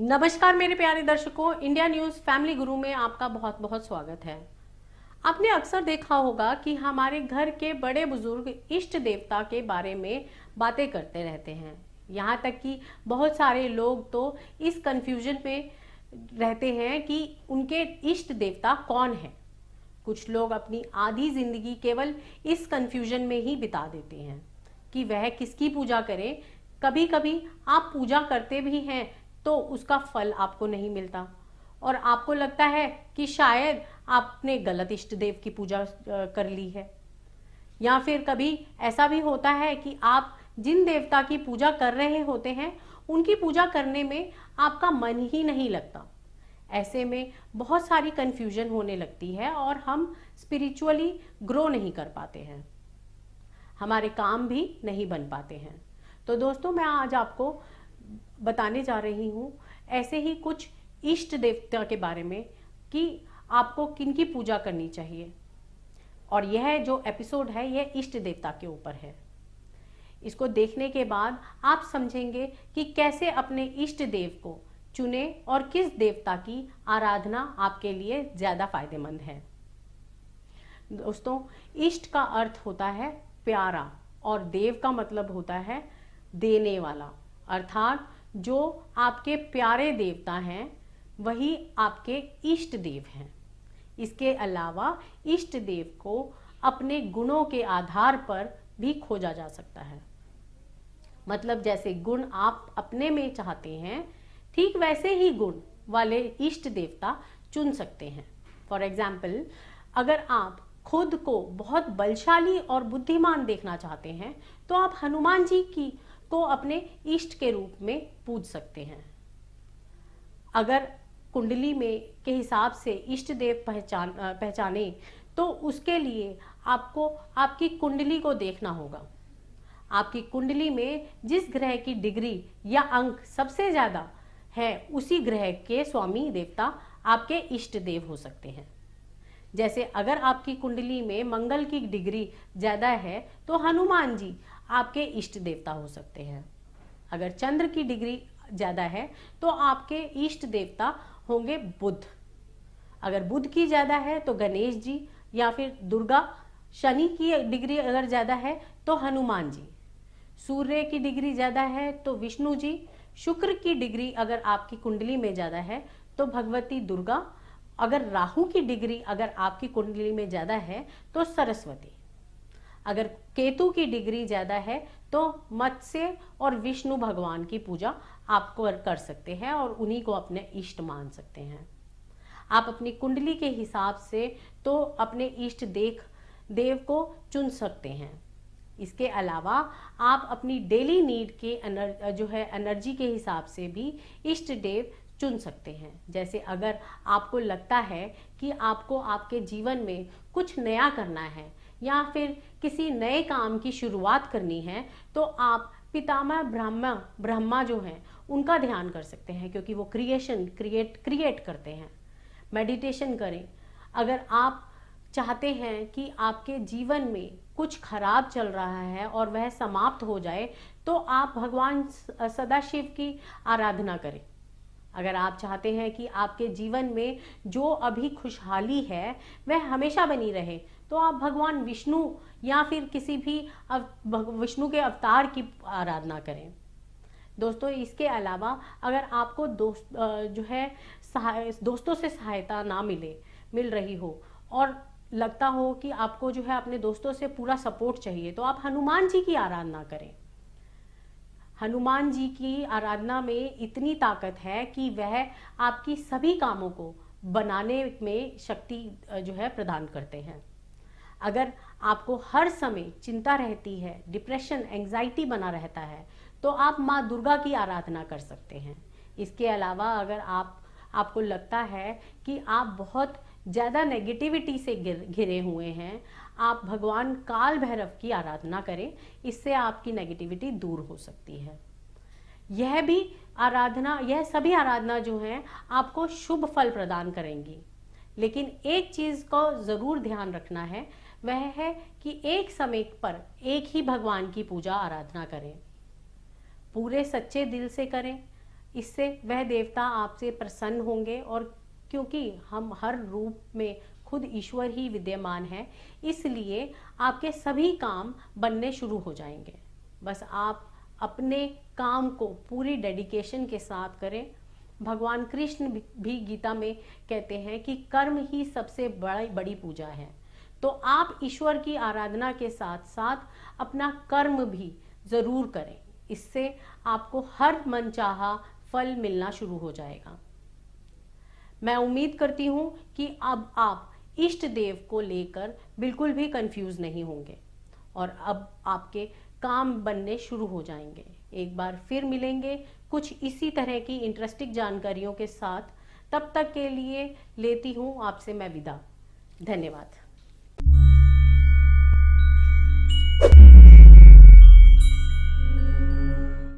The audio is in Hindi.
नमस्कार मेरे प्यारे दर्शकों, इंडिया न्यूज़ फैमिली गुरु में आपका बहुत बहुत स्वागत है। आपने अक्सर देखा होगा कि हमारे घर के बड़े बुजुर्ग इष्ट देवता के बारे में बातें करते रहते हैं। यहाँ तक कि बहुत सारे लोग तो इस कंफ्यूजन में रहते हैं कि उनके इष्ट देवता कौन है। कुछ लोग अपनी आधी जिंदगी केवल इस कंफ्यूजन में ही बिता देते हैं कि वह किसकी पूजा करें। कभी कभी आप पूजा करते भी हैं तो उसका फल आपको नहीं मिलता और आपको लगता है कि शायद आपने गलत इष्ट देव की पूजा कर ली है। या फिर कभी ऐसा भी होता है कि आप जिन देवता की पूजा कर रहे होते हैं उनकी पूजा करने में आपका मन ही नहीं लगता। ऐसे में बहुत सारी कंफ्यूजन होने लगती है और हम स्पिरिचुअली ग्रो नहीं कर पाते हैं, हमारे काम भी नहीं बन पाते हैं। तो दोस्तों, मैं आज आपको बताने जा रही हूँ ऐसे ही कुछ इष्ट देवता के बारे में कि आपको किनकी पूजा करनी चाहिए। और यह जो एपिसोड है यह इष्ट देवता के ऊपर है। इसको देखने के बाद आप समझेंगे कि कैसे अपने इष्ट देव को चुने और किस देवता की आराधना आपके लिए ज़्यादा फायदेमंद है। दोस्तों, इष्ट का अर्थ होता है प्यारा और देव का मतलब होता है देने वाला, अर्थात जो आपके प्यारे देवता हैं वही आपके इष्ट देव हैं। इसके अलावा इष्ट देव को अपने गुणों के आधार पर भी खोजा जा सकता है। मतलब जैसे गुण आप अपने में चाहते हैं ठीक वैसे ही गुण वाले इष्ट देवता चुन सकते हैं। फॉर एग्जाम्पल, अगर आप खुद को बहुत बलशाली और बुद्धिमान देखना चाहते हैं तो आप हनुमान जी की को अपने इष्ट के रूप में पूज सकते हैं। अगर कुंडली में के हिसाब से इष्ट देव पहचाने तो उसके लिए आपको आपकी कुंडली को देखना होगा। आपकी कुंडली में जिस ग्रह की डिग्री या अंक सबसे ज़्यादा है उसी ग्रह के स्वामी देवता आपके इष्ट देव हो सकते हैं। जैसे अगर आपकी कुंडली में मंगल की डिग्री ज़्यादा है तो हनुमान जी आपके इष्ट देवता हो सकते हैं। अगर चंद्र की डिग्री ज़्यादा है तो आपके इष्ट देवता होंगे बुध। अगर बुध की ज़्यादा है तो गणेश जी या फिर दुर्गा। शनि की डिग्री अगर ज़्यादा है तो हनुमान जी। सूर्य की डिग्री ज़्यादा है तो विष्णु जी। शुक्र की डिग्री अगर आपकी कुंडली में ज़्यादा है तो भगवती दुर्गा। अगर राहु की डिग्री अगर आपकी कुंडली में ज़्यादा है तो सरस्वती। अगर केतु की डिग्री ज़्यादा है तो मत्स्य और विष्णु भगवान की पूजा आप कर सकते हैं और उन्हीं को अपने इष्ट मान सकते हैं। आप अपनी कुंडली के हिसाब से तो अपने इष्ट देव को चुन सकते हैं। इसके अलावा आप अपनी डेली नीड के एनर्जी के हिसाब से भी इष्ट देव चुन सकते हैं। जैसे अगर आपको लगता है कि आपको आपके जीवन में कुछ नया करना है या फिर किसी नए काम की शुरुआत करनी है तो आप पितामह ब्रह्मा जो हैं उनका ध्यान कर सकते हैं, क्योंकि वो क्रिएट करते हैं। मेडिटेशन करें। अगर आप चाहते हैं कि आपके जीवन में कुछ खराब चल रहा है और वह समाप्त हो जाए तो आप भगवान सदाशिव की आराधना करें। अगर आप चाहते हैं कि आपके जीवन में जो अभी खुशहाली है वह हमेशा बनी रहे तो आप भगवान विष्णु या फिर किसी भी विष्णु के अवतार की आराधना करें। दोस्तों, इसके अलावा अगर आपको दोस्तों से सहायता ना मिल रही हो और लगता हो कि आपको जो है अपने दोस्तों से पूरा सपोर्ट चाहिए तो आप हनुमान जी की आराधना करें। हनुमान जी की आराधना में इतनी ताकत है कि वह आपकी सभी कामों को बनाने में शक्ति जो है प्रदान करते हैं। अगर आपको हर समय चिंता रहती है, डिप्रेशन एंजाइटी बना रहता है तो आप माँ दुर्गा की आराधना कर सकते हैं। इसके अलावा अगर आपको लगता है कि आप बहुत ज़्यादा नेगेटिविटी से घिरे हुए हैं, आप भगवान काल भैरव की आराधना करें। इससे आपकी नेगेटिविटी दूर हो सकती है। यह सभी आराधना जो हैं आपको शुभ फल प्रदान करेंगी। लेकिन एक चीज़ को ज़रूर ध्यान रखना है, वह है कि एक समय पर एक ही भगवान की पूजा आराधना करें। पूरे सच्चे दिल से करें, इससे वह देवता आपसे प्रसन्न होंगे, और क्योंकि हम हर रूप में खुद ईश्वर ही विद्यमान है, इसलिए आपके सभी काम बनने शुरू हो जाएंगे। बस आप अपने काम को पूरी डेडिकेशन के साथ करें। भगवान कृष्ण भी गीता में कहते हैं कि कर्म ही सबसे बड़ी पूजा है। तो आप ईश्वर की आराधना के साथ साथ अपना कर्म भी जरूर करें। इससे आपको हर मनचाहा फल मिलना शुरू हो जाएगा। मैं उम्मीद करती हूँ कि अब आप इष्ट देव को लेकर बिल्कुल भी कंफ्यूज नहीं होंगे और अब आपके काम बनने शुरू हो जाएंगे। एक बार फिर मिलेंगे कुछ इसी तरह की इंटरेस्टिंग जानकारियों के साथ। तब तक के लिए लेती हूँ आपसे मैं विदा। धन्यवाद।